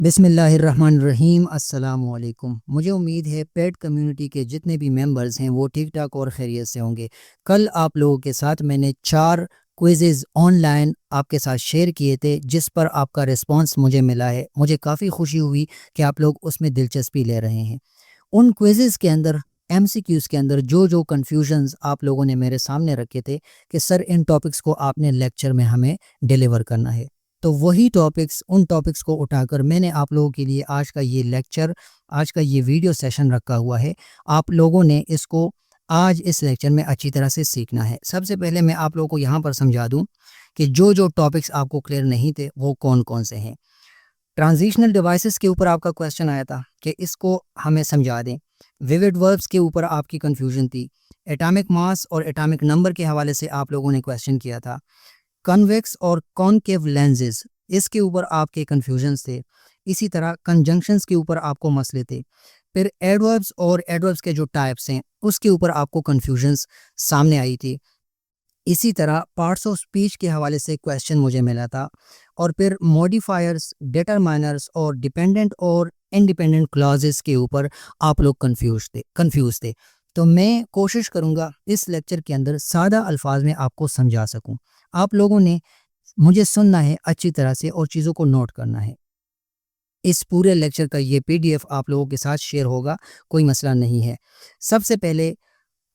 बिस्मिल्लाहिर्रहमानिर्रहीम अस्सलामुअलैकुम। मुझे उम्मीद है पेट कम्युनिटी के जितने भी मेंबर्स हैं वो ठीक ठाक और खैरियत से होंगे। कल आप लोगों के साथ मैंने 4 क्विज़ेज़ ऑनलाइन आपके साथ शेयर किए थे जिस पर आपका रिस्पांस मुझे मिला है। मुझे काफ़ी खुशी हुई कि आप लोग उसमें दिलचस्पी ले रहे हैं। उन क्विज़ेज़ के अंदर एमसीक्यूज़ के अंदर जो कन्फ्यूजन्स आप लोगों ने मेरे सामने रखे थे कि सर इन टॉपिक्स को आपने लेक्चर में हमें डिलीवर करना है, तो वही टॉपिक्स उन टॉपिक्स को उठाकर मैंने आप लोगों के लिए आज का ये लेक्चर, आज का ये वीडियो सेशन रखा हुआ है। आप लोगों ने इसको आज इस लेक्चर में अच्छी तरह से सीखना है। सबसे पहले मैं आप लोगों को यहाँ पर समझा दूँ कि जो टॉपिक्स आपको क्लियर नहीं थे वो कौन-कौन से हैं। ट्रांजिशनल डिवाइसेस के ऊपर आपका क्वेश्चन आया था कि इसको हमें समझा दें। विविड वर्ब्स के ऊपर आपकी कन्फ्यूजन थी। एटॉमिक मास और एटॉमिक नंबर के हवाले से आप लोगों ने क्वेश्चन किया था। कन्वेक्स और कॉनकेव लेंसेज, इसके ऊपर आपके कन्फ्यूजन्स थे। इसी तरह कंजंक्शंस के ऊपर आपको मसले थे। फिर एडवर्ब्स और एडवर्ब्स के जो टाइप्स हैं उसके ऊपर आपको कन्फ्यूजन्स सामने आई थी। इसी तरह पार्ट्स ऑफ स्पीच के हवाले से क्वेश्चन मुझे मिला था। और फिर मॉडिफायर्स, डिटरमाइनर्स और डिपेंडेंट और इंडिपेंडेंट क्लॉजेस के ऊपर आप लोग कंफ्यूज थे। तो मैं कोशिश करूंगा इस लेक्चर के अंदर सादा अल्फाज में आपको समझा सकूं। आप लोगों ने मुझे सुनना है अच्छी तरह से और चीज़ों को नोट करना है। इस पूरे लेक्चर का ये पीडीएफ आप लोगों के साथ शेयर होगा, कोई मसला नहीं है। सबसे पहले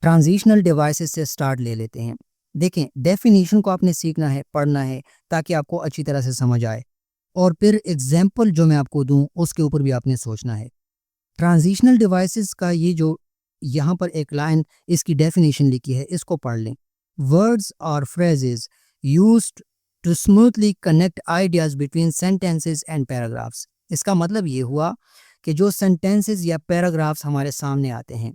ट्रांजिशनल डिवाइसेस से स्टार्ट ले लेते हैं। देखें, डेफिनेशन को आपने सीखना है, पढ़ना है ताकि आपको अच्छी तरह से समझ आए, और फिर एग्जाम्पल जो मैं आपको दूं उसके ऊपर भी आपने सोचना है। ट्रांजिशनल डिवाइसेस का ये जो यहाँ पर एक लाइन इसकी डेफिनेशन लिखी है, इसको पढ़ लें। वर्ड्स और phrases used to smoothly connect ideas between sentences and paragraphs. इसका मतलब ये हुआ कि जो सेंटेंसेस या पैराग्राफ्स हमारे सामने आते हैं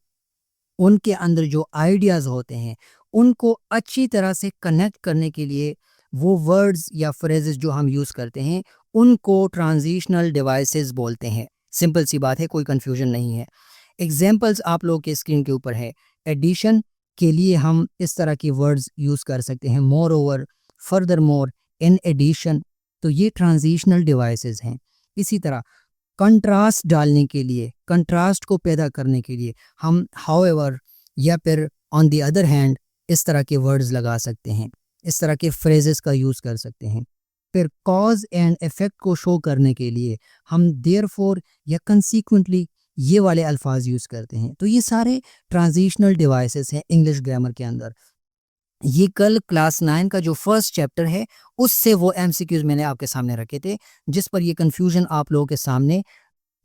उनके अंदर जो आइडियाज़ होते हैं उनको अच्छी तरह से कनेक्ट करने के लिए वो वर्ड्स या फ्रेजेस जो हम यूज़ करते हैं उनको ट्रांजिशनल डिवाइसेस बोलते हैं। सिंपल सी बात है, कोई कंफ्यूजन नहीं है। एग्जाम्पल्स आप लोगों के स्क्रीन के ऊपर है। एडिशन के लिए हम इस तरह की वर्ड्स यूज़ कर सकते हैं, moreover, furthermore, in addition. तो ये ट्रांजिशनल डिवाइसेस हैं। इसी तरह कंट्रास्ट डालने के लिए, कंट्रास्ट को पैदा करने के लिए हम हाउएवर या फिर ऑन द अदर हैंड इस तरह के वर्ड्स लगा सकते हैं, इस तरह के फ्रेजेस का यूज़ कर सकते हैं। फिर कॉज एंड इफेक्ट को शो करने के लिए हम देयरफॉर या कंसीक्वेंटली ये वाले अल्फाज यूज़ करते हैं। तो ये सारे ट्रांजिशनल डिवाइसेस हैं इंग्लिश ग्रामर के अंदर। ये कल क्लास 9 का जो फर्स्ट चैप्टर है उससे वो एमसीक्यूज मैंने आपके सामने रखे थे जिस पर ये कंफ्यूजन आप लोगों के सामने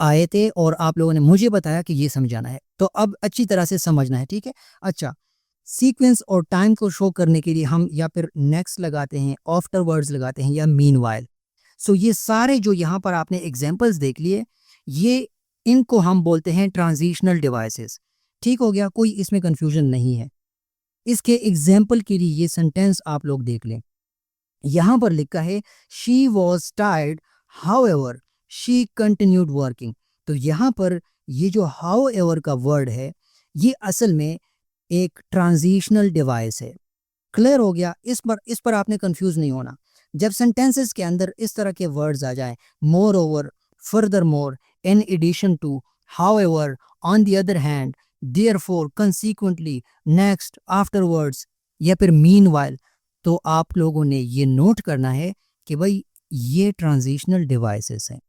आए थे और आप लोगों ने मुझे बताया कि ये समझाना है, तो अब अच्छी तरह से समझना है, ठीक है। अच्छा, सीक्वेंस और टाइम को शो करने के लिए हम या फिर नेक्स्ट लगाते हैं, आफ्टर वर्ड्स लगाते हैं या मीनवाइल। सो ये सारे जो यहाँ पर आपने एग्जांपल्स देख लिए, ये इनको हम बोलते हैं ट्रांजिशनल डिवाइसेस। ठीक हो गया, कोई इसमें कंफ्यूजन नहीं है। इसके एग्जाम्पल के लिए ये सेंटेंस आप लोग देख लें। यहाँ पर लिखा है she was tired however she continued working. तो यहाँ पर ये जो हाउएवर का वर्ड है ये असल में एक ट्रांजिशनल डिवाइस है। क्लियर हो गया? इस पर आपने कंफ्यूज नहीं होना। जब सेंटेंसेस के अंदर इस तरह के वर्ड्स आ जाएं, moreover, furthermore, in addition to, however, on the other hand, therefore, consequently, next, afterwards या फिर मीनवाइल, तो आप लोगों ने ये नोट करना है कि भाई ये ट्रांजिशनल डिवाइसेस हैं।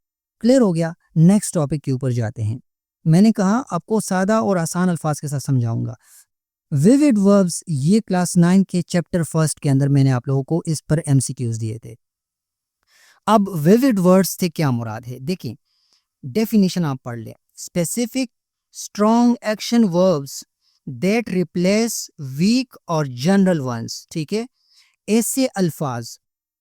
क्लियर हो गया? नेक्स्ट टॉपिक के ऊपर जाते हैं। मैंने कहा आपको सादा और आसान अल्फाज के साथ समझाऊंगा। विविड वर्ब्स, ये क्लास 9 के चैप्टर फर्स्ट के अंदर मैंने आप लोगों को इस पर एमसीक्यूज दिए थे। अब विविड वर्ड्स से क्या मुराद है, देखिए डेफिनेशन आप पढ़ लें। Specific strong action verbs that replace weak और जनरल वंस। ठीक है, ऐसे अल्फाज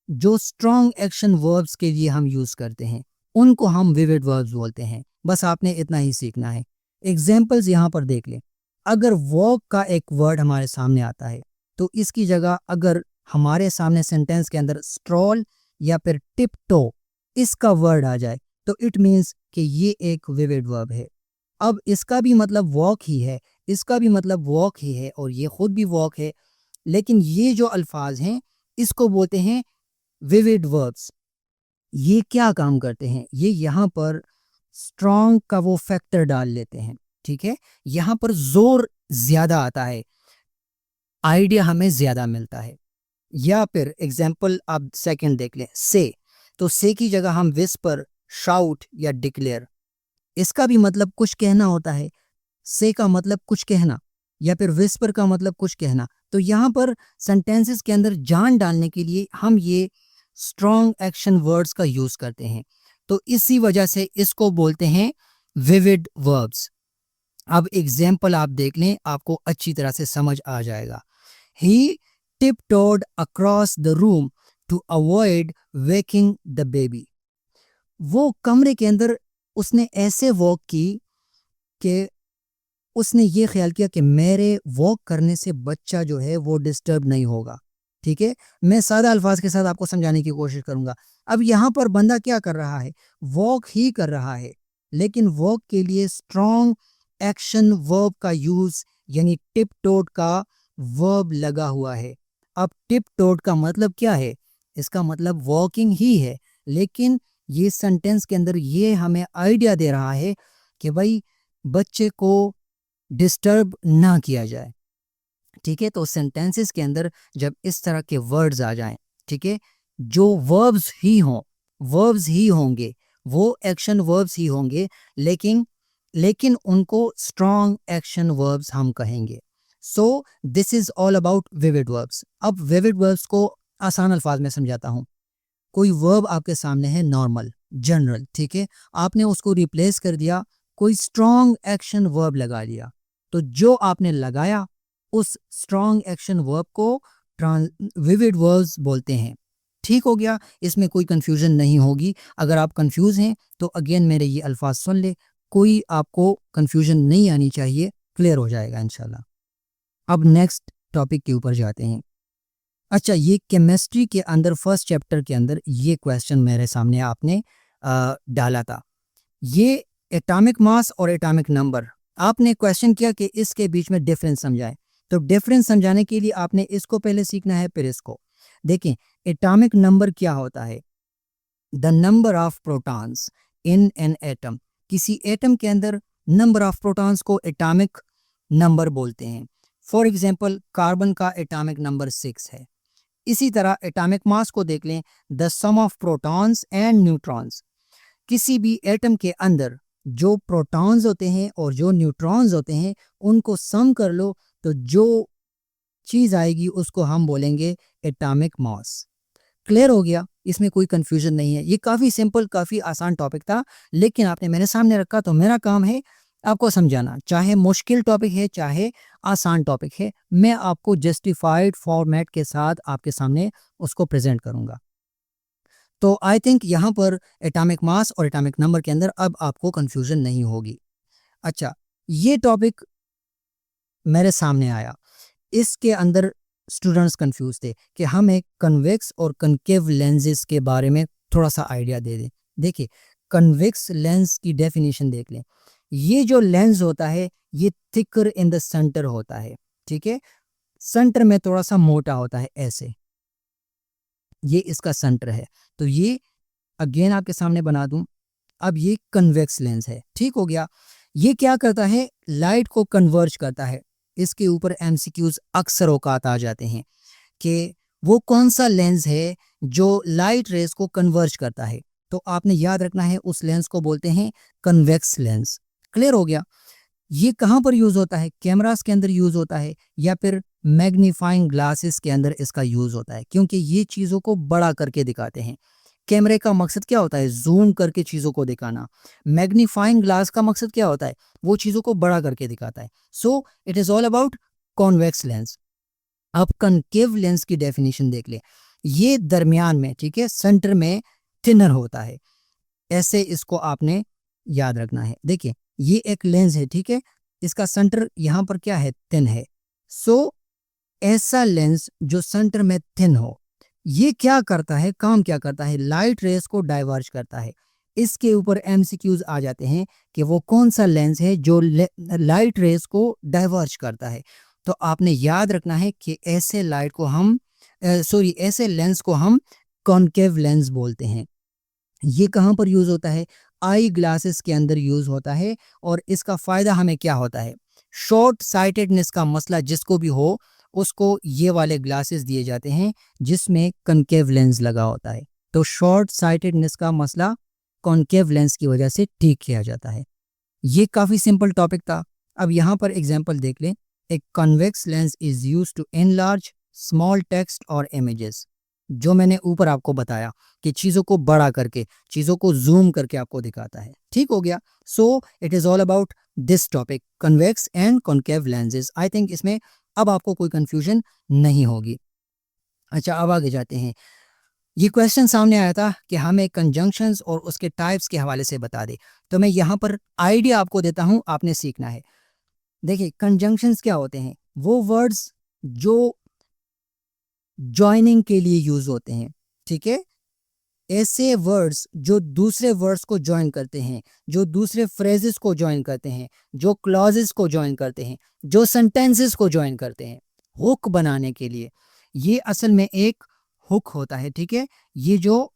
जो स्ट्रॉन्ग एक्शन वर्ब्स के लिए हम यूज करते हैं उनको हम विविड वर्ब्स बोलते हैं। बस आपने इतना ही सीखना है। एग्जाम्पल्स यहाँ पर देख लें। अगर वॉक का एक वर्ड हमारे सामने आता है तो इसकी जगह अगर हमारे सामने सेंटेंस के अंदर स्ट्रॉल या फिर टिप टो इसका वर्ड आ जाए तो इट मीन्स कि ये एक विविड वर्ब है। अब इसका भी मतलब वॉक ही है, इसका भी मतलब वॉक ही है और ये खुद भी वॉक है, लेकिन ये जो अल्फाज हैं इसको बोलते हैं विविड वर्ब्स। ये क्या काम करते हैं, ये यहाँ पर स्ट्रॉन्ग का वो फैक्टर डाल लेते हैं, ठीक है। यहाँ पर जोर ज्यादा आता है, आइडिया हमें ज्यादा मिलता है। या फिर एग्जाम्पल आप सेकंड देख लें, से, तो से की जगह हम विस्पर, शाउट या डिक्लेयर, इसका भी मतलब कुछ कहना होता है। से का मतलब कुछ कहना, या फिर विस्पर का मतलब कुछ कहना। तो यहाँ पर सेंटेंसेस के अंदर जान डालने के लिए हम ये स्ट्रॉन्ग एक्शन वर्ड्स का यूज करते हैं। तो इसी वजह से इसको बोलते हैं विविड वर्ब्स। अब एग्जाम्पल आप देख लें, आपको अच्छी तरह से समझ आ जाएगा। ही tiptoed across the room to avoid waking the baby. वो कमरे के अंदर उसने ऐसे वॉक की कि उसने ये ख्याल किया कि मेरे वॉक करने से बच्चा जो है वो डिस्टर्ब नहीं होगा, ठीक है। मैं सादा अल्फाज के साथ आपको समझाने की कोशिश करूंगा। अब यहाँ पर बंदा क्या कर रहा है, वॉक ही कर रहा है, लेकिन वॉक के लिए स्ट्रॉन्ग एक्शन वर्ब का यूज यानी टिप टोट का वर्ब लगा हुआ है। अब टिप टोट का मतलब क्या है, इसका मतलब वॉकिंग ही है, लेकिन ये सेंटेंस के अंदर ये हमें आइडिया दे रहा है कि भाई बच्चे को डिस्टर्ब ना किया जाए, ठीक है। तो सेंटेंसेस के अंदर जब इस तरह के वर्ड्स आ जाएं, ठीक है, जो वर्ब्स ही हों, वर्ब्स ही होंगे, वो एक्शन वर्ब्स ही होंगे, लेकिन उनको स्ट्रॉन्ग एक्शन वर्ब्स हम कहेंगे। So this is all about vivid verbs. अब विविड वर्ब्स को आसान अल्फाज में समझाता हूँ। कोई वर्ब आपके सामने है नॉर्मल, जनरल, ठीक है, आपने उसको रिप्लेस कर दिया, कोई स्ट्रॉन्ग एक्शन वर्ब लगा दिया। तो जो आपने लगाया उस स्ट्रॉन्ग एक्शन वर्ब को विविड वर्ब्स बोलते हैं। ठीक हो गया, इसमें कोई कंफ्यूजन नहीं होगी। अगर आप कंफ्यूज हैं तो अगेन मेरे ये अल्फाज सुन ले, कोई आपको कंफ्यूजन नहीं आनी चाहिए, क्लियर हो जाएगा इंशाल्लाह। अब नेक्स्ट टॉपिक के ऊपर जाते हैं। अच्छा, ये केमिस्ट्री के अंदर फर्स्ट चैप्टर के अंदर ये क्वेश्चन मेरे सामने आपने डाला था। ये एटॉमिक मास और एटॉमिक नंबर, आपने क्वेश्चन किया कि इसके बीच में डिफरेंस समझाएं। तो डिफरेंस समझाने के लिए आपने इसको पहले सीखना है, फिर इसको देखें। एटॉमिक नंबर क्या होता है, the number of protons in an atom. किसी एटम के अंदर नंबर ऑफ प्रोटॉन्स को एटॉमिक नंबर बोलते हैं। फॉर एग्जांपल कार्बन का एटॉमिक नंबर 6 है। इसी तरह एटॉमिक मास को देख लें, the sum of protons and neutrons. किसी भी एटम के अंदर जो प्रोटॉन्स होते हैं और जो न्यूट्रॉन्स होते हैं उनको सम कर लो, तो जो चीज आएगी उसको हम बोलेंगे एटॉमिक मास। क्लियर हो गया, इसमें कोई कंफ्यूजन नहीं है। ये काफ़ी सिंपल, काफ़ी आसान टॉपिक था, लेकिन आपने मेरे सामने रखा तो मेरा काम है आपको समझाना। चाहे मुश्किल टॉपिक है चाहे आसान टॉपिक है, मैं आपको जस्टिफाइड फॉर्मेट के साथ आपके सामने उसको प्रेजेंट करूंगा। तो आई थिंक यहाँ पर एटॉमिक मास और एटॉमिक नंबर के अंदर अब आपको कंफ्यूजन नहीं होगी। अच्छा, ये टॉपिक मेरे सामने आया, इसके अंदर स्टूडेंट्स कंफ्यूज थे कि हमें कन्वेक्स और कनकेव लेंसेज के बारे में थोड़ा सा आइडिया दे दें। देखिए, कन्वेक्स लेंस की डेफिनेशन देख लें। ये जो लेंस होता है ये थिकर इन द सेंटर होता है, ठीक है, सेंटर में थोड़ा सा मोटा होता है, ऐसे ये इसका सेंटर है। तो ये अगेन आपके सामने बना दूं। अब ये कन्वेक्स लेंस है, ठीक हो गया। ये क्या करता है, लाइट को कन्वर्ज करता है। इसके ऊपर एमसीक्यूज अक्सर औकात आ जाते हैं कि वो कौन सा लेंस है जो लाइट रेस को कन्वर्ज करता है। तो आपने याद रखना है उस लेंस को बोलते हैं कन्वेक्स लेंस। क्लियर हो गया। ये कहाँ पर यूज होता है, कैमरास के अंदर यूज होता है या फिर मैग्नीफाइंग ग्लासेस के अंदर इसका यूज होता है, क्योंकि ये चीज़ों को बड़ा करके दिखाते हैं। कैमरे का मकसद क्या होता है, जूम करके चीज़ों को दिखाना। मैग्नीफाइंग ग्लास का मकसद क्या होता है, वो चीज़ों को बड़ा करके दिखाता है। So it is all about convex lens. अब कनकेव लेंस की डेफिनेशन देख ले। ये दरमियान में, ठीक है, सेंटर में थिनर होता है, ऐसे इसको आपने याद रखना है। देखिए, ये एक लेंस है, ठीक है, इसका सेंटर यहाँ पर क्या है, थिन है। सो ऐसा लेंस जो सेंटर में थिन हो, ये क्या करता है, काम क्या करता है, लाइट रेस को डाइवर्ज करता है। इसके ऊपर एमसीक्यूज आ जाते हैं कि वो कौन सा लेंस है जो लाइट रेस को डाइवर्ज करता है। तो आपने याद रखना है कि ऐसे लाइट को हम ऐसे लेंस को हम कॉनकेव लेंस बोलते हैं। ये कहाँ पर यूज़ होता है? आई ग्लासेस के अंदर यूज़ होता है। और इसका फ़ायदा हमें क्या होता है? शॉर्ट साइटेडनेस का मसला जिसको भी हो, उसको ये वाले ग्लासेस दिए जाते हैं जिसमें कनकेव लेंस लगा होता है। तो शॉर्ट साइटेडनेस का मसला कॉनकेव लेंस की वजह से ठीक किया जाता है। ये काफ़ी सिंपल टॉपिक था। अब यहाँ पर एग्जांपल देख लें। एक convex lens is use to enlarge small text और इमेजेस। जो मैंने ऊपर आपको बताया कि चीज़ों को बड़ा करके, चीज़ों को जूम करके आपको दिखाता है। ठीक हो गया। So it is all about this topic, convex and concave lenses. I think इसमें अब आपको कोई कंफ्यूजन नहीं होगी। अच्छा, अब आगे जाते हैं। ये क्वेश्चन सामने आया था कि हमें कंजंक्शंस और उसके टाइप्स के हवाले से बता दे। तो मैं यहाँ पर आइडिया आपको देता हूँ, आपने सीखना है। देखिए, कंजंक्शंस क्या होते हैं? वो वर्ड्स जो जॉइनिंग के लिए यूज होते हैं। ठीक है, ऐसे वर्ड्स जो दूसरे वर्ड्स को ज्वाइन करते हैं, जो दूसरे फ्रेजेस को ज्वाइन करते हैं, जो क्लॉजेस को ज्वाइन करते हैं, जो सेंटेंसेस को ज्वाइन करते हैं हुक बनाने के लिए। ये असल में एक हुक होता है। ठीक है, ये जो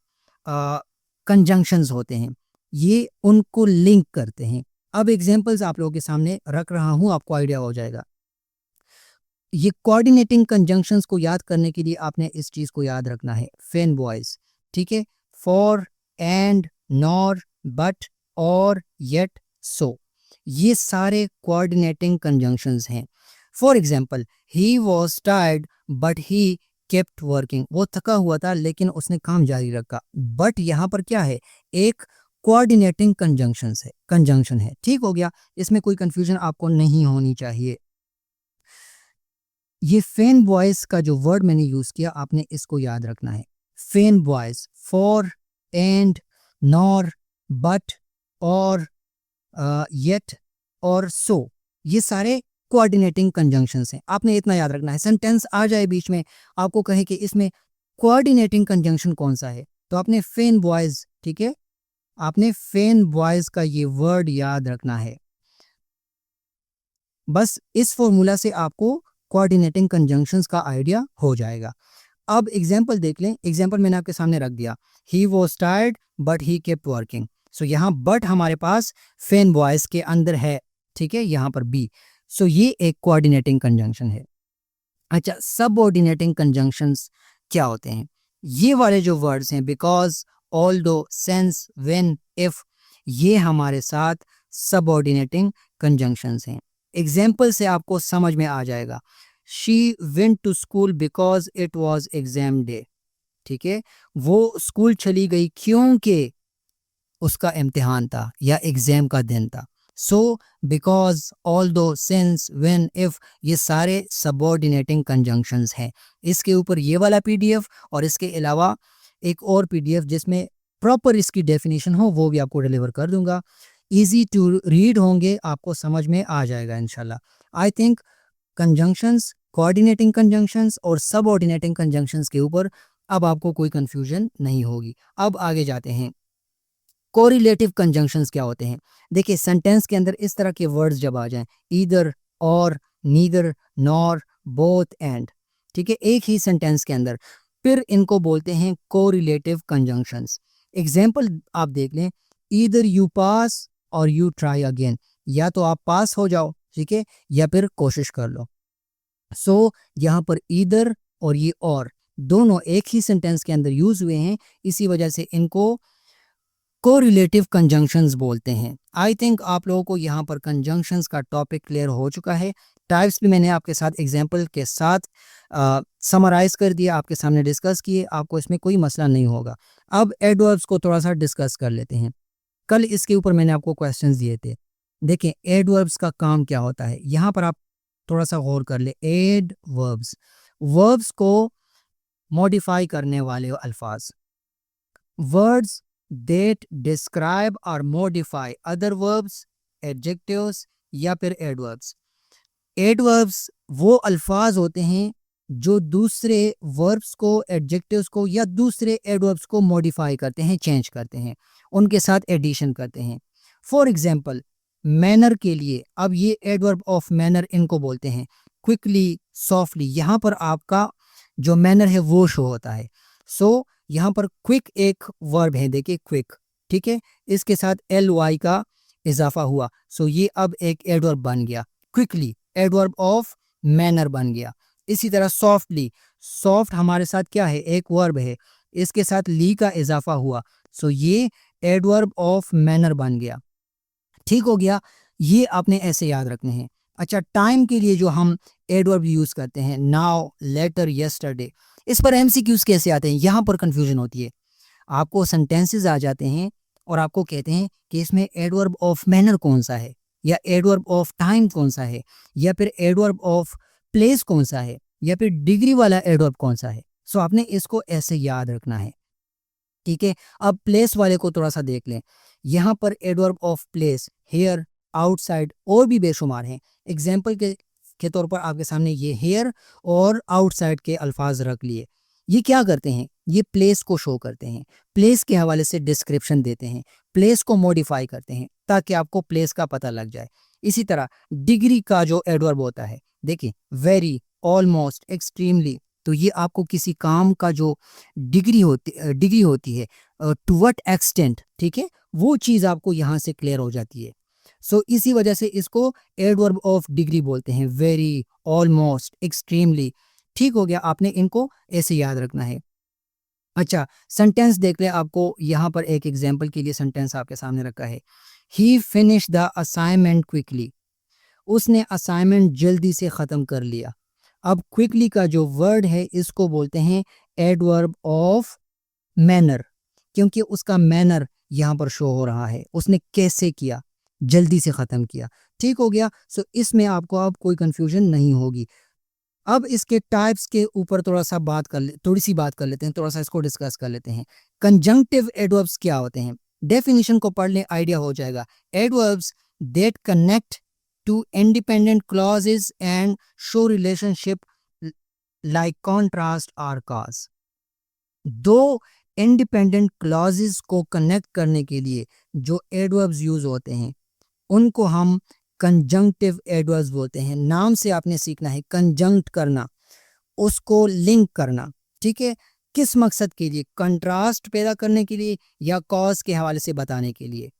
कंजंक्शंस होते हैं ये उनको लिंक करते हैं। अब एग्जांपल्स आप लोगों के सामने रख रहा हूं, आपको आइडिया हो जाएगा। ये कोऑर्डिनेटिंग कंजंक्शंस को याद करने के लिए आपने इस चीज को याद रखना है, फेन बॉयज। ठीक है, for, and, nor, but, or, yet, सो, ये सारे कोऑर्डिनेटिंग कंजंक्शंस हैं। For example, he was tired but he kept working. वो थका हुआ था लेकिन उसने काम जारी रखा। बट यहाँ पर क्या है? एक कोऑर्डिनेटिंग कंजंक्शन है। ठीक हो गया, इसमें कोई कंफ्यूजन आपको नहीं होनी चाहिए। ये फेन बॉयज का जो वर्ड मैंने यूज किया, आपने इसको याद रखना है। FANBOYS, for, and, nor, but, or, yet और सो, ये सारे कोऑर्डिनेटिंग कंजंक्शंस हैं। आपने इतना याद रखना है। सेंटेंस आ जाए बीच में, आपको कहे कि इसमें कोऑर्डिनेटिंग कंजंक्शन कौन सा है, तो आपने फेन बॉयज, ठीक है, आपने फेन बॉयज का ये वर्ड याद रखना है। बस इस फॉर्मूला से आपको कोऑर्डिनेटिंग कंजंक्शंस का आइडिया हो जाएगा। अब एग्जाम्पल देख लें। एग्जाम्पल मैंने आपके सामने रख दिया, he was tired but he kept working. So यहाँ बट हमारे पास फेन वॉइस के अंदर है। ठीक है, यहाँ पर बी। सो ये एक कोऑर्डिनेटिंग कंजंक्शन है। अच्छा, सबऑर्डिनेटिंग कंजंक्शंस क्या होते हैं? ये वाले जो वर्ड्स हैं, because, although, since, when, if, ये हमारे साथ सबऑर्डिनेटिंग कंजंक्शंस हैं। एग्जाम्पल से आपको समझ में आ जाएगा। She went to school because it was exam day. ठीक है, वो स्कूल चली गई क्योंकि उसका इम्तिहान था या एग्जाम का दिन था। So, because, although, since, when, if, ये सारे सबऑर्डिनेटिंग कंजंक्शंस हैं। इसके ऊपर ये वाला पीडीएफ और इसके अलावा एक और पीडीएफ जिसमें प्रॉपर इसकी डेफिनेशन हो, वो भी आपको डिलीवर कर दूंगा। इजी टू रीड होंगे, आपको समझ में आ जाएगा इंशाल्लाह। I think conjunctions, coordinating conjunctions और सबऑर्डिनेटिंग कंजंक्शंस के ऊपर अब आपको कोई कंफ्यूजन नहीं होगी। अब आगे जाते हैं। कोरिलेटिव कंजंक्शंस क्या होते हैं? देखिए, सेंटेंस के अंदर इस तरह के वर्ड्स जब आ जाएं, ईदर, और, नीदर, नॉर, बोथ, एंड, ठीक है, एक ही सेंटेंस के अंदर, फिर इनको बोलते हैं कोरिलेटिव कंजंक्शंस। एग्जाम्पल आप देख लें, ईदर यू पास और यू ट्राई अगेन, या तो आप पास हो जाओ, ठीक है, या फिर कोशिश कर लो। सो यहाँ पर ईदर और ये और दोनों एक ही सेंटेंस के अंदर यूज हुए हैं, इसी वजह से इनको कोरिलेटिव कंजंक्शंस बोलते हैं। आई थिंक आप लोगों को यहाँ पर कंजंक्शंस का टॉपिक क्लियर हो चुका है। टाइप्स भी मैंने आपके साथ एग्जाम्पल के साथ समराइज कर दिया, आपके सामने डिस्कस किए, आपको इसमें कोई मसला नहीं होगा। अब एडवर्ब्स को थोड़ा सा डिस्कस कर लेते हैं। कल इसके ऊपर मैंने आपको क्वेश्चंस दिए थे। देखें, एडवर्ब्स का काम क्या होता है, यहाँ पर आप थोड़ा सा गौर कर ले। एडवर्ब्स, वर्ब्स को मॉडिफाई करने वाले अल्फाज। Words that describe or modify other verbs, adjectives या फिर adverbs। adverbs वो अल्फाज होते हैं जो दूसरे verbs को, adjectives को या दूसरे adverbs को modify करते हैं, चेंज करते हैं, उनके साथ एडिशन करते हैं। फॉर एग्जाम्पल, मैनर के लिए, अब ये एडवर्ब ऑफ मैनर इनको बोलते हैं। क्विकली, सॉफ्टली, यहाँ पर आपका जो मैनर है वो शो होता है। सो यहाँ पर क्विक एक वर्ब है, देखिए क्विक, ठीक है, इसके साथ ly का इजाफा हुआ, सो ये अब एक एडवर्ब बन गया। क्विकली एडवर्ब ऑफ मैनर बन गया। इसी तरह सॉफ्टली, सॉफ्ट हमारे साथ क्या है, एक वर्ब है, इसके साथ ली का इजाफा हुआ, सो ये एडवर्ब ऑफ मैनर बन गया। ठीक हो गया, ये आपने ऐसे याद रखने हैं। अच्छा, टाइम के लिए जो हम एडवर्ब यूज करते हैं, नाउ, लेटर, यस्टरडे, इस पर एमसीक्यूज कैसे आते हैं, यहाँ पर कंफ्यूजन होती है। आपको सेंटेंसेस आ जाते हैं और आपको कहते हैं कि इसमें एडवर्ब ऑफ मैनर कौन सा है, या एडवर्ब ऑफ टाइम कौन सा है, या फिर एडवर्ब ऑफ प्लेस कौन सा है, या फिर डिग्री वाला एडवर्ब कौन सा है। सो आपने इसको ऐसे याद रखना है, ठीक है। अब प्लेस वाले को थोड़ा सा देख लें। यहाँ पर adverb of place here, outside और भी बेशुमार हैं। एग्जाम्पल के तौर पर आपके सामने ये हेयर और आउटसाइड के अल्फाज रख लिए। ये क्या करते हैं, ये प्लेस को शो करते हैं, प्लेस के हवाले से डिस्क्रिप्शन देते हैं, प्लेस को मॉडिफाई करते हैं ताकि आपको प्लेस का पता लग जाए। इसी तरह डिग्री का जो एडवर्ब होता है, देखिए वेरी, ऑलमोस्ट, एक्सट्रीमली, तो ये आपको किसी काम का जो डिग्री होती है, टू व्हाट एक्सटेंट, ठीक है, वो चीज़ आपको यहाँ से क्लियर हो जाती है। सो इसी वजह से इसको एडवर्ब ऑफ डिग्री बोलते हैं, वेरी, ऑलमोस्ट, एक्सट्रीमली। ठीक हो गया, आपने इनको ऐसे याद रखना है। अच्छा, सेंटेंस देख ले, आपको यहाँ पर एक एग्जाम्पल के लिए सेंटेंस आपके सामने रखा है। ही फिनिश द असाइनमेंट क्विकली, उसने असाइनमेंट जल्दी से ख़त्म कर लिया। अब क्विकली का जो वर्ड है इसको बोलते हैं एडवर्ब ऑफ मैनर, क्योंकि उसका मैनर यहाँ पर शो हो रहा है, उसने कैसे किया, जल्दी से ख़त्म किया। ठीक हो गया, सो इसमें आपको अब कोई कंफ्यूजन नहीं होगी। अब इसके टाइप्स के ऊपर थोड़ी सी बात कर लेते हैं, थोड़ा सा इसको डिस्कस कर लेते हैं। कंजंक्टिव एडवर्ब्स क्या होते हैं, डेफिनेशन को पढ़ लें, आइडिया हो जाएगा। Adverbs that connect to independent clauses and show relationship like contrast or cause. दो इंडिपेंडेंट क्लॉजेस को कनेक्ट करने के लिए जो एडवर्ब्स यूज होते हैं उनको हम कंजंक्टिव एडवर्ब्स बोलते हैं। नाम से आपने सीखना है कंजंक्ट करना, उसको लिंक करना, ठीक है, किस मकसद के लिए, कंट्रास्ट पैदा करने के लिए या कॉज के हवाले से बताने के लिए।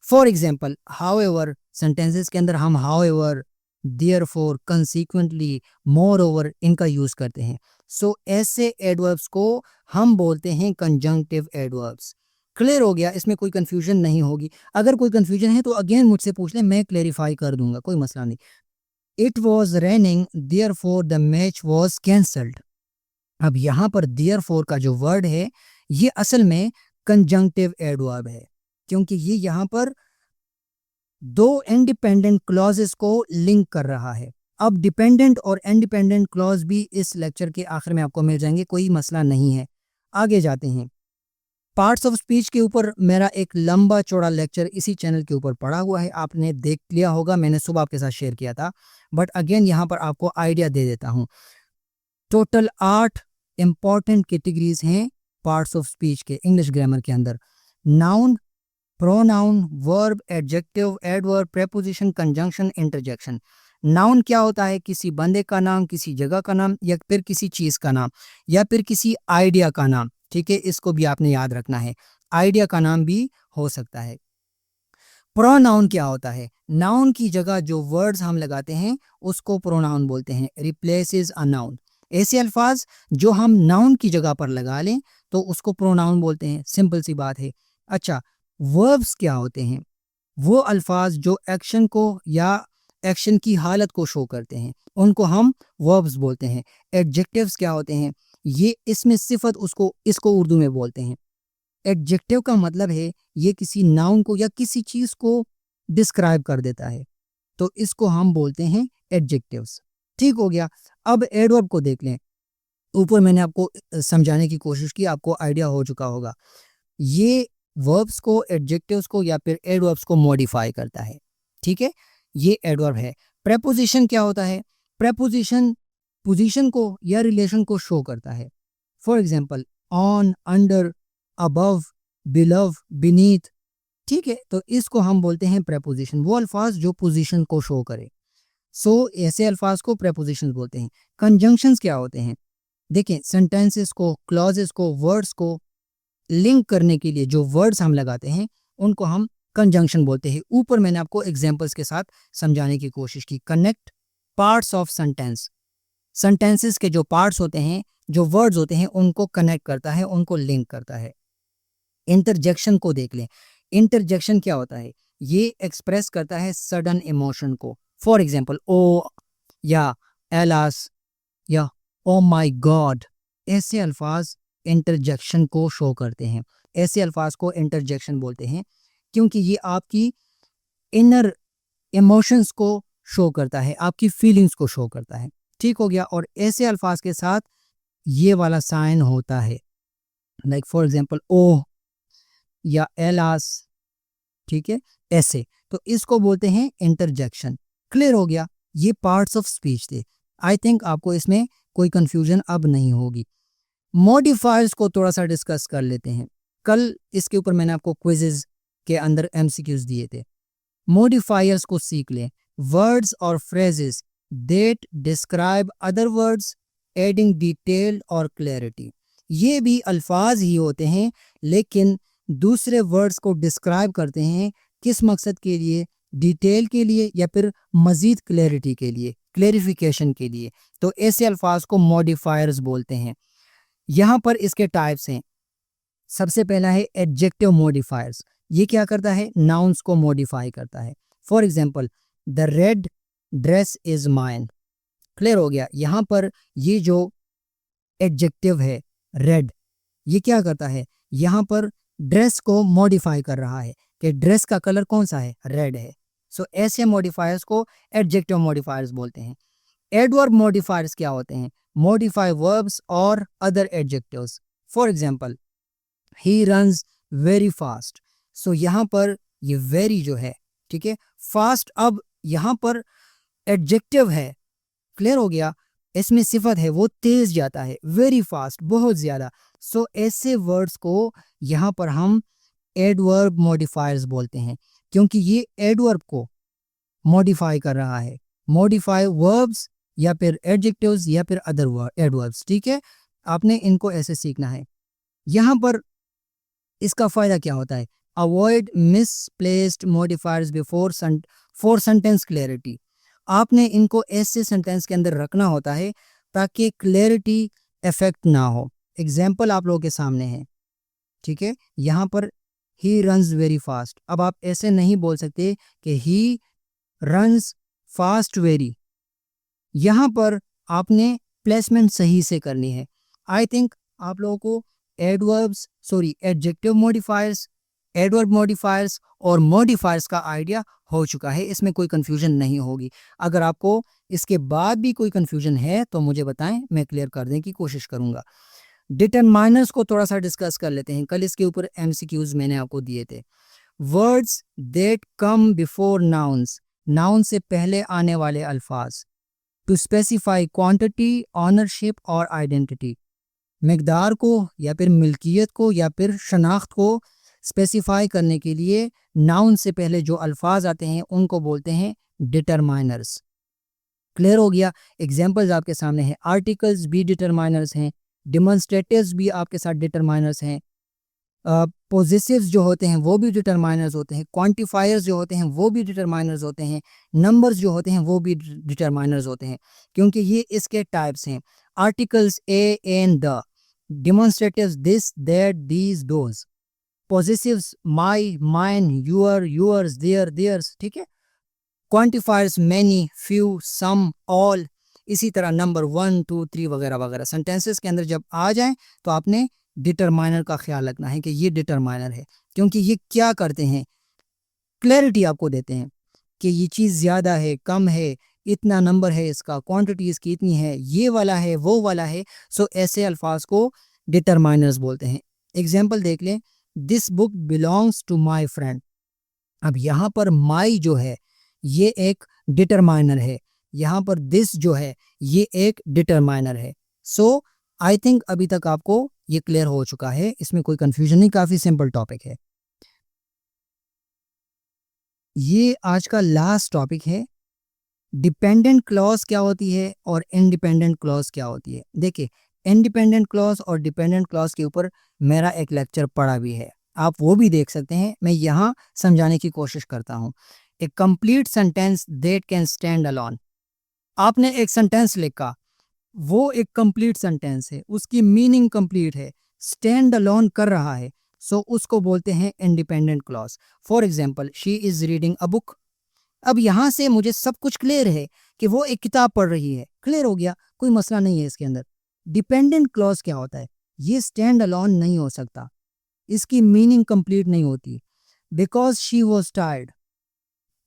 फॉर एग्जाम्पल, हाउएवर, सेंटेंसेस के अंदर हम हाउएवर, देयरफॉर, कंसीक्वेंटली, मोरओवर इनका यूज करते हैं। सो ऐसे एडवर्ब्स को हम बोलते हैं कंजंक्टिव एडवर्ब्स। क्लियर हो गया, इसमें कोई कंफ्यूजन नहीं होगी। अगर कोई कंफ्यूजन है तो अगेन मुझसे पूछ लें, मैं क्लेरिफाई कर दूंगा, कोई मसला नहीं। It was raining therefore the match was cancelled. अब यहाँ पर देयरफॉर का जो वर्ड है ये असल में कंजंक्टिव एडवर्ब है, क्योंकि ये यहाँ पर दो इंडिपेंडेंट क्लॉजेस को लिंक कर रहा है। अब डिपेंडेंट और इंडिपेंडेंट क्लॉज भी इस लेक्चर के आखिर में आपको मिल जाएंगे, कोई मसला नहीं है। आगे जाते हैं। पार्ट्स ऑफ स्पीच के ऊपर मेरा एक लंबा चौड़ा लेक्चर इसी चैनल के ऊपर पड़ा हुआ है, आपने देख लिया होगा, मैंने सुबह आपके साथ शेयर किया था, बट अगेन यहाँ पर आपको आइडिया दे देता हूँ। टोटल 8 इंपॉर्टेंट कैटेगरीज हैं पार्ट्स ऑफ स्पीच के इंग्लिश ग्रामर के अंदर। Noun, pronoun, verb, adjective, adverb, preposition, conjunction, interjection. Noun क्या होता है, किसी बंदे का नाम, किसी जगह का नाम, या फिर किसी चीज़ का नाम, या फिर किसी आइडिया का नाम, ठीक है, इसको भी आपने याद रखना है, आइडिया का नाम भी हो सकता है। प्रोनाउन क्या होता है, नाउन की जगह जो वर्ड्स हम लगाते हैं उसको प्रोनाउन बोलते हैं, रिप्लेसेस अ नाउन। ऐसे अल्फाज जो हम नाउन की जगह पर लगा लें तो उसको प्रोनाउन बोलते हैं, सिंपल सी बात है। अच्छा, वर्ब्स क्या होते हैं, वो अल्फाज जो एक्शन को या एक्शन की हालत को शो करते हैं उनको हम वर्ब्स बोलते हैं। एडजेक्टिव्स क्या होते हैं, ये इसमें सिफत इसको उर्दू में बोलते हैं। एडजेक्टिव का मतलब है ये किसी नाउन को या किसी चीज़ को डिस्क्राइब कर देता है, तो इसको हम बोलते हैं एडजेक्टिव्स। ठीक हो गया, अब एडवर्ब को देख लें। ऊपर मैंने आपको समझाने की कोशिश की, आपको आइडिया हो चुका होगा। ये वर्ब्स को, एडजेक्टिव्स को या फिर एडवर्ब्स को मॉडिफाई करता है, ठीक है, ये एडवर्ब है। प्रेपोजिशन क्या होता है, प्रेपोजिशन पोजीशन को या रिलेशन को शो करता है। For example, on, under, above, बिलव, beneath, ठीक है, तो इसको हम बोलते हैं प्रेपोजिशन, वो अल्फाज जो पोजीशन को शो करे। सो ऐसे अल्फाज को प्रेपोजिशन बोलते हैं। कंजंक्शंस क्या होते हैं, देखें, सेंटेंसेस को, क्लॉजेस को, वर्ड्स को लिंक करने के लिए जो वर्ड्स हम लगाते हैं उनको हम कंजंक्शन बोलते हैं। ऊपर मैंने आपको एग्जांपल्स के साथ समझाने की कोशिश की। Connect parts of sentence, sentences के जो पार्ट्स होते हैं, जो वर्ड्स होते हैं, उनको कनेक्ट करता है, उनको लिंक करता है। इंटरजेक्शन को देख लें। इंटरजेक्शन क्या होता है? ये एक्सप्रेस करता है सडन इमोशन को। फॉर एग्जाम्पल ओ या एलास या ओ माई गॉड, ऐसे अल्फाज इंटरजेक्शन को शो करते हैं। ऐसे अल्फाज को इंटरजेक्शन बोलते हैं क्योंकि ये आपकी इनर इमोशंस को शो करता है, आपकी फीलिंग्स को शो करता है। ठीक हो गया। और ऐसे अल्फाज के साथ ये वाला साइन होता है, लाइक फॉर एग्जाम्पल ओ या एलास, ठीक है, ऐसे। तो इसको बोलते हैं इंटरजेक्शन। क्लियर हो गया? ये पार्ट्स ऑफ स्पीच थे। आई थिंक आपको इसमें कोई कंफ्यूजन अब नहीं होगी। मॉडिफायर्स को थोड़ा सा डिस्कस कर लेते हैं। कल इसके ऊपर मैंने आपको क्विजेज के अंदर एमसीक्यूज दिए थे। मॉडिफायर्स को सीख लें। वर्ड्स और phrases that describe other words adding detail और क्लैरिटी। ये भी अल्फाज ही होते हैं लेकिन दूसरे वर्ड्स को डिस्क्राइब करते हैं। किस मकसद के लिए? डिटेल के लिए या फिर मज़ीद क्लैरिटी के लिए, क्लैरिफिकेशन के लिए। तो ऐसे अल्फाज को मॉडिफायर्स बोलते हैं। यहाँ पर इसके टाइप्स हैं। सबसे पहला है एडजेक्टिव मॉडिफायर्स। ये क्या करता है? नाउन्स को मॉडिफाई करता है। For example the red dress is mine. Clear हो गया? यहाँ पर ये जो एडजेक्टिव है रेड, ये क्या करता है? यहाँ पर ड्रेस को मॉडिफाई कर रहा है कि ड्रेस का कलर कौन सा है? रेड है। सो ऐसे मॉडिफायर्स को एडजेक्टिव मॉडिफायर्स बोलते हैं। एडवर्ब मॉडिफायर्स क्या होते हैं? मॉडिफाई वर्ब्स और other adjectives. For example he runs very fast. So यहाँ पर ये वेरी जो है, ठीक है, फास्ट अब यहाँ पर एडजेक्टिव है। क्लियर हो गया? इसमें सिफत है, वो तेज जाता है, वेरी फास्ट, बहुत ज्यादा। सो ऐसे वर्ड्स को यहाँ पर हम एडवर्ब मॉडिफायर्स बोलते हैं क्योंकि ये एडवर्ब को मॉडिफाई कर रहा है। मॉडिफाई वर्ब्स या फिर एडजेक्टिव्स या फिर अदर एडवर्ब्स। ठीक है, आपने इनको ऐसे सीखना है। यहाँ पर इसका फायदा क्या होता है? Avoid misplaced modifiers before for sentence clarity. आपने इनको ऐसे सेंटेंस के अंदर रखना होता है ताकि क्लैरिटी इफेक्ट ना हो। एग्जाम्पल आप लोगों के सामने है, ठीक है। यहाँ पर ही रन्स वेरी फास्ट। अब आप ऐसे नहीं बोल सकते कि ही रन्स फास्ट वेरी। यहाँ पर आपने प्लेसमेंट सही से करनी है। आई थिंक आप लोगों को एडजेक्टिव मॉडिफायर्स, एडवर्ब मॉडिफायर्स और मॉडिफायर्स का आइडिया हो चुका है। इसमें कोई कंफ्यूजन नहीं होगी। अगर आपको इसके बाद भी कोई कंफ्यूजन है तो मुझे बताएं, मैं क्लियर करने की कोशिश करूंगा। डिटरमाइनर्स को थोड़ा सा डिस्कस कर लेते हैं। कल इसके ऊपर एमसीक्यूज मैंने आपको दिए थे। Words that come before nouns, noun से पहले आने वाले अल्फाज। टू स्पेसिफाई क्वांटिटी, ऑनरशिप और आइडेंटिटी। मिकदार को या फिर मिल्कियत को या फिर शनाख्त को स्पेसिफाई करने के लिए नाउन से पहले जो अल्फाज आते हैं उनको बोलते हैं डिटरमाइनर्स। क्लियर हो गया? एग्जाम्पल्स आपके सामने हैं। आर्टिकल्स भी डिटरमाइनर्स हैं, डिमॉन्स्ट्रेटिव्स भी आपके साथ डिटरमाइनर्स हैं, पोजेसिव्स जो होते हैं वो भी डिटरमाइनर्स होते हैं, क्वांटिफायर्स जो होते हैं वो भी डिटरमाइनर्स होते हैं, नंबर्स जो होते हैं वो भी डिटरमाइनर्स होते हैं, क्योंकि ये इसके टाइप्स हैं। Articles a and the, demonstratives this that these those, possessives my mine your yours their theirs. ठीक है। Quantifiers many few some all, इसी तरह नंबर 1 2 3 वगैरह वगैरह। सेंटेंसेस के अंदर जब आ जाएं तो आपने डिटरमाइनर का ख्याल रखना है कि ये डिटरमाइनर है, क्योंकि ये क्या करते हैं? क्लैरिटी आपको देते हैं कि ये चीज़ ज़्यादा है, कम है, इतना नंबर है इसका, क्वांटिटी इसकी इतनी है, ये वाला है, वो वाला है। सो ऐसे अल्फाज को डिटरमाइनर्स बोलते हैं। एग्जाम्पल देख लें, this book belongs to my friend. अब यहाँ पर माई जो है ये एक डिटरमाइनर है, यहाँ पर दिस जो है ये एक डिटरमाइनर है। सो आई थिंक अभी तक आपको ये क्लियर हो चुका है, इसमें कोई कंफ्यूजन नहीं, काफी सिंपल टॉपिक है। ये आज का लास्ट टॉपिक है। डिपेंडेंट क्लॉज क्या होती है और इंडिपेंडेंट क्लॉज क्या होती है। देखिए, इंडिपेंडेंट क्लॉज और डिपेंडेंट क्लॉज के ऊपर मेरा एक लेक्चर पड़ा भी है, आप वो भी देख सकते हैं। मैं यहाँ समझाने की कोशिश करता हूँ। A complete sentence that can stand alone. आपने एक सेंटेंस लिखा, वो एक कंप्लीट सेंटेंस है, उसकी मीनिंग कंप्लीट है, स्टैंड अलोन कर रहा है, सो उसको बोलते हैं independent clause. For example, she is reading a book. अब यहाँ से मुझे सब कुछ क्लियर है कि वो एक किताब पढ़ रही है, क्लियर हो गया, कोई मसला नहीं है इसके अंदर। डिपेंडेंट क्लॉज क्या होता है? ये स्टैंड अलोन नहीं हो सकता, इसकी मीनिंग कंप्लीट नहीं होती। Because she was tired,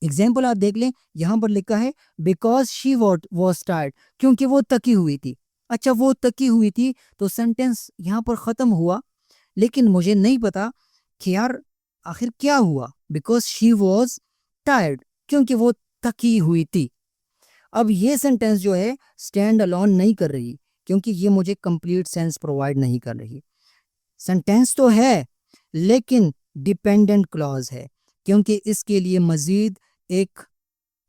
example आप देख लें, यहां पर लिखा है बिकॉज शी वॉज टायर्ड, क्योंकि वो थकी हुई थी। अच्छा, वो थकी हुई थी तो सेंटेंस यहां पर खत्म हुआ, लेकिन मुझे नहीं पता कि यार आखिर क्या हुआ। बिकॉज शी वॉज टायर्ड, क्योंकि वो थकी हुई थी। अब ये सेंटेंस जो है स्टैंड अलोन नहीं कर रही, क्योंकि ये मुझे कंप्लीट सेंस प्रोवाइड नहीं कर रही। सेंटेंस तो है लेकिन डिपेंडेंट क्लॉज है, क्योंकि इसके लिए मजीद एक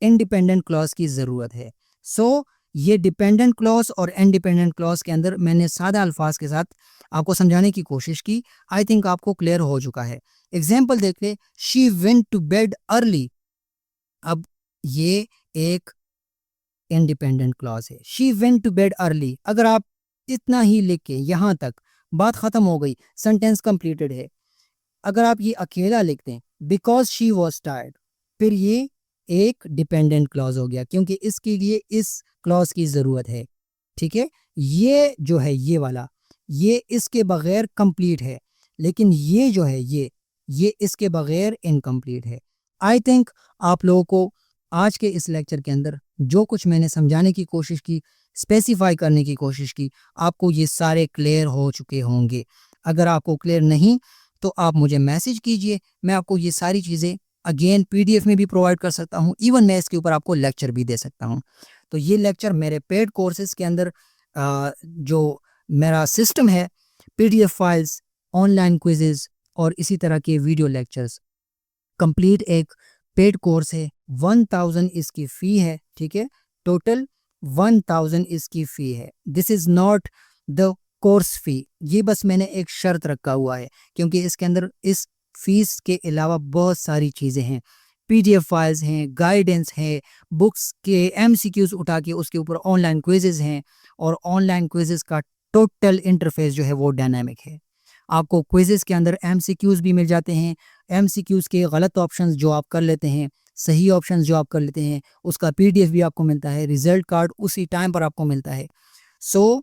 इंडिपेंडेंट क्लॉज की ज़रूरत है। सो ये डिपेंडेंट क्लॉज और इंडिपेंडेंट क्लॉज के अंदर मैंने सादा अल्फाज के साथ आपको समझाने की कोशिश की। आई थिंक आपको क्लियर हो चुका है। एग्जाम्पल देख ले, she went to bed early. अब ये एक इंडिपेंडेंट क्लॉज है, she went to bed early. अगर आप इतना ही लिख के यहाँ तक बात खत्म हो गई, सेंटेंस कंप्लीटेड है। अगर आप ये अकेला लिखते हैं बिकॉज शी वॉज टायर्ड, फिर ये एक डिपेंडेंट क्लॉज हो गया, क्योंकि इसके लिए इस क्लॉज की ज़रूरत है। ठीक है, ये जो है ये वाला, ये इसके बगैर कंप्लीट है, लेकिन ये जो है ये इसके बगैर इनकम्प्लीट है। आई थिंक आप लोगों को आज के इस लेक्चर के अंदर जो कुछ मैंने समझाने की कोशिश की, स्पेसिफाई करने की कोशिश की, आपको ये सारे क्लियर हो चुके होंगे। अगर आपको क्लियर नहीं तो आप मुझे मैसेज कीजिए, मैं आपको ये सारी चीज़ें अगेन पीडीएफ में भी प्रोवाइड कर सकता हूँ, इवन मैं इसके ऊपर आपको लेक्चर भी दे सकता हूँ। तो ये लेक्चर मेरे पेड कोर्सेज के अंदर जो मेरा सिस्टम है, पीडीएफ फाइल्स, ऑनलाइन क्विजेज और इसी तरह के वीडियो लेक्चर्स, कंप्लीट एक पेड कोर्स है। 1000 इसकी फ़ी है, ठीक है, टोटल 1000 इसकी फ़ी है। This is not the course fee, ये बस मैंने एक शर्त रखा हुआ है, क्योंकि इसके अंदर इस फीस के अलावा बहुत सारी चीज़ें हैं, पीडीएफ फाइल्स हैं, गाइडेंस है, बुक्स के एमसीक्यूज उठा के उसके ऊपर ऑनलाइन क्विजेज हैं, और ऑनलाइन क्विजेज का टोटल इंटरफेस जो है वो डायनामिक है। आपको क्विजेज के अंदर एमसीक्यूज भी मिल जाते हैं, एमसीक्यूज के गलत ऑप्शंस जो आप कर लेते हैं, सही ऑप्शंस जो आप कर लेते हैं, उसका पीडीएफ भी आपको मिलता है, रिजल्ट कार्ड उसी टाइम पर आपको मिलता है। सो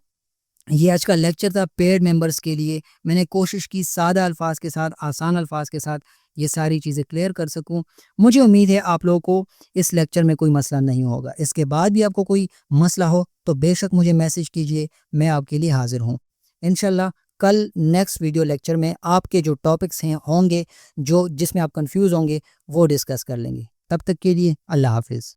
ये आज का लेक्चर था पेड मेंबर्स के लिए। मैंने कोशिश की सादा अल्फाज के साथ, आसान अल्फाज के साथ ये सारी चीज़ें क्लियर कर सकूं। मुझे उम्मीद है आप लोगों को इस लेक्चर में कोई मसला नहीं होगा। इसके बाद भी आपको कोई मसला हो तो बेशक मुझे मैसेज कीजिए, मैं आपके लिए हाजिर हूँ। इंशाल्लाह कल नेक्स्ट वीडियो लेक्चर में आपके जो टॉपिक्स हैं होंगे, जो जिसमें आप कंफ्यूज होंगे, वो डिस्कस कर लेंगे। तब तक के लिए अल्लाह हाफिज़।